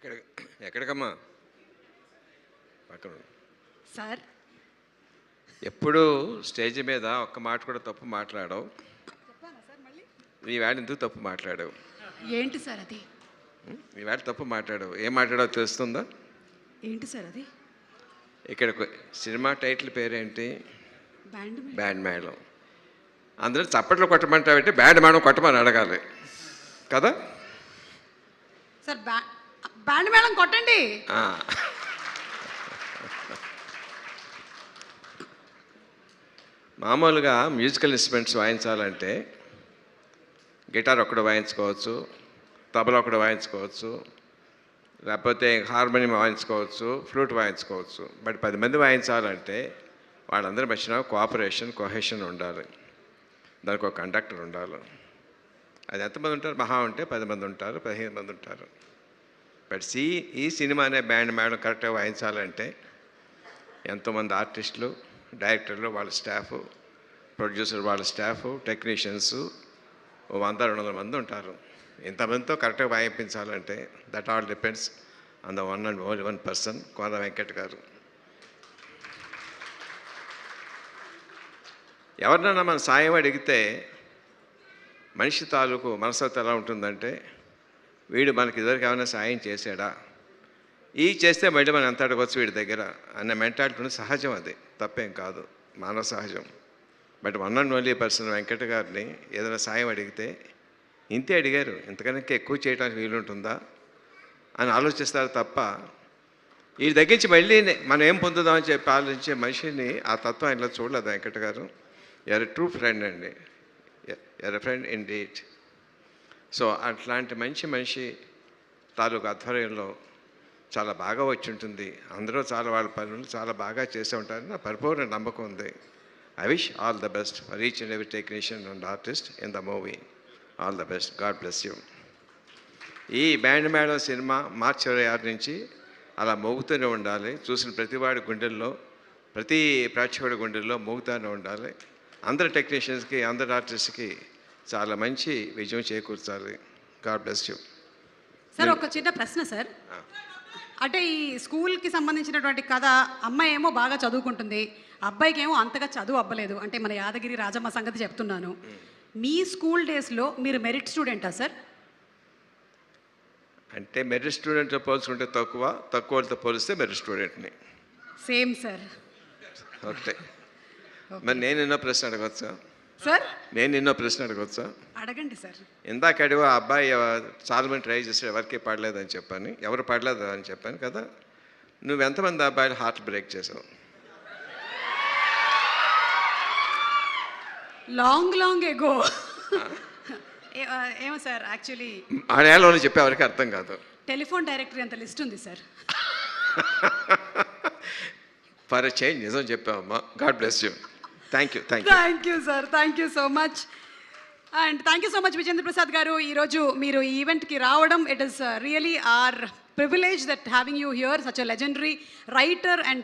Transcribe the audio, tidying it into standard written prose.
ఎక్కడ ఎక్కడికమ్మా పక్కన ఉండు. సార్ ఎప్పుడు స్టేజ్ మీద ఒక్క మాట కూడా తప్పు మాట్లాడవు. ఈ వేళ ఎందుకు తప్పు మాట్లాడావు? ఏంటి సార్ అది? ఈ వేళ తప్పు మాట్లాడావు. ఏం మాట్లాడావు తెలుస్తుందా? ఏంటి సార్ అది? ఇక్కడ సినిమా టైటిల్ పేరేంటి? బ్యాండ్ మేళం. అందరూ చప్పట్లు కొట్టమంటావంటే బ్యాండ్ మేళం కొట్టమని అడగాలి కదా సార్. బ్యాండ్ మేళం కొట్టండి. మామూలుగా మ్యూజికల్ ఇన్స్ట్రుమెంట్స్ వాయించాలంటే గిటార్ ఒకటి వాయించుకోవచ్చు, తబలా ఒకటి వాయించుకోవచ్చు, లేకపోతే హార్మోనియం వాయించుకోవచ్చు, ఫ్లూట్ వాయించుకోవచ్చు. బట్ 10 మంది వాయించాలంటే వాళ్ళందరి మధ్యన కోఆపరేషన్ కొహెషన్ ఉండాలి. దానికి ఒక కండక్టర్ ఉండాలి. అది ఎంతమంది ఉంటారు? మహా ఉంటే 10 మంది ఉంటారు, 15 మంది ఉంటారు. బట్ ఈ సినిమా అనే బ్యాండ్ మేడం కరెక్ట్గా వాయించాలంటే ఎంతోమంది ఆర్టిస్టులు, డైరెక్టర్లు, వాళ్ళ స్టాఫ్, ప్రొడ్యూసర్ వాళ్ళ స్టాఫ్, టెక్నీషియన్స్ 100-200 మంది ఉంటారు. ఇంతమందితో కరెక్ట్గా వాయించాలంటే that all depends on the one and only one person, Kona Venkat garu. ఎవరినైనా మన సాయం అడిగితే మనిషి తాలూకు మనస్తత్వం ఎలా ఉంటుందంటే, వీడు మనకి ఇదివరకు ఏమైనా సాయం చేశాడా, ఈ చేస్తే మళ్ళీ మనం ఎంత అడగవచ్చు వీడి దగ్గర అనే మెంటాలిటీ సహజం. అది తప్పేం కాదు, మానవ సహజం. But one and only person Venkata గారిని ఏదైనా సాయం అడిగితే ఇంతే అడిగారు, ఇంతకన్నా ఎక్కువ చేయడానికి వీలుంటుందా అని ఆలోచిస్తారు తప్ప వీడి దగ్గర నుంచి మళ్ళీ మనం ఏం పొందుదామని చెప్పి ఆలోచించే మనిషిని ఆ తత్వం ఇలా చూడలేదు వెంకట గారు. ఎర్ ట్రూ ఫ్రెండ్ అండి, ఎర్ ఫ్రెండ్ ఇన్ డీట్. సో అట్లాంటి మంచి మనిషి తాలూకు ఆధ్వర్యంలో చాలా బాగా వచ్చి ఉంటుంది. అందరూ చాలా వాళ్ళ పనులు చాలా బాగా చేస్తూ ఉంటారని నా పరిపూర్ణ నమ్మకం ఉంది. I wish all the best for each and every technician and artist in the movie. All the best. God bless you. ఈ బ్యాండ్ మేళం సినిమా మార్చి 26 నుంచి అలా మోగుతూనే ఉండాలి. చూసిన ప్రతివాడి గుండెల్లో, ప్రతి ప్రేక్షకుడి గుండెల్లో మోగుతూనే ఉండాలి. అందరి టెక్నీషియన్స్కి, అందరి ఆర్టిస్ట్కి చాలా మంచి విజయం చేకూర్చాలి. God bless you. సార్ ఒక చిన్న ప్రశ్న సార్. అంటే ఈ స్కూల్కి సంబంధించినటువంటి కథ, అమ్మాయి ఏమో బాగా చదువుకుంటుంది, అబ్బాయికి ఏమో అంతగా చదువు అవ్వలేదు. అంటే మన యాదగిరి రాజమ్మ సంగతి చెప్తున్నాను. మీ స్కూల్ డేస్లో మీరు మెరిట్ స్టూడెంటా సార్? అంటే మెరిట్ స్టూడెంట్తో పోల్చుకుంటే తక్కువ, తక్కువతో పోలిస్తే మెరిట్ స్టూడెంట్ని. Same sir. ఓకే. మరి నేను ఎన్నో ప్రశ్న అడగవచ్చా సార్? నేను ఎన్నో ప్రశ్న అడగవచ్చా? అడగండి సార్. ఇందాక అడిగా అబ్బాయి చాలా మంది ట్రై చేస్తే ఎవరికి పడలేదని చెప్పాను, ఎవరు పడలేదు అని చెప్పాను కదా. నువ్వెంతమంది అబ్బాయిలు హార్ట్ బ్రేక్ చేసావు? Long ago. ఏమో సార్, యాక్చువల్లీ ఆడేళ్ళలో చెప్పే ఎవరికి అర్థం కాదు. టెలిఫోన్ డైరెక్టరీ అంత లిస్ట్ ఉంది సార్. ఫర్ చేంజ్ నిజం చెప్పావమ్మా. God bless you. Thank you. Thank you sir. Thank you so much. And thank you so much Vijendra Prasad garu. ఈరోజు మీరు ఈ ఈవెంట్కి రావడం, it is really are privilege that having you here, such a legendary writer and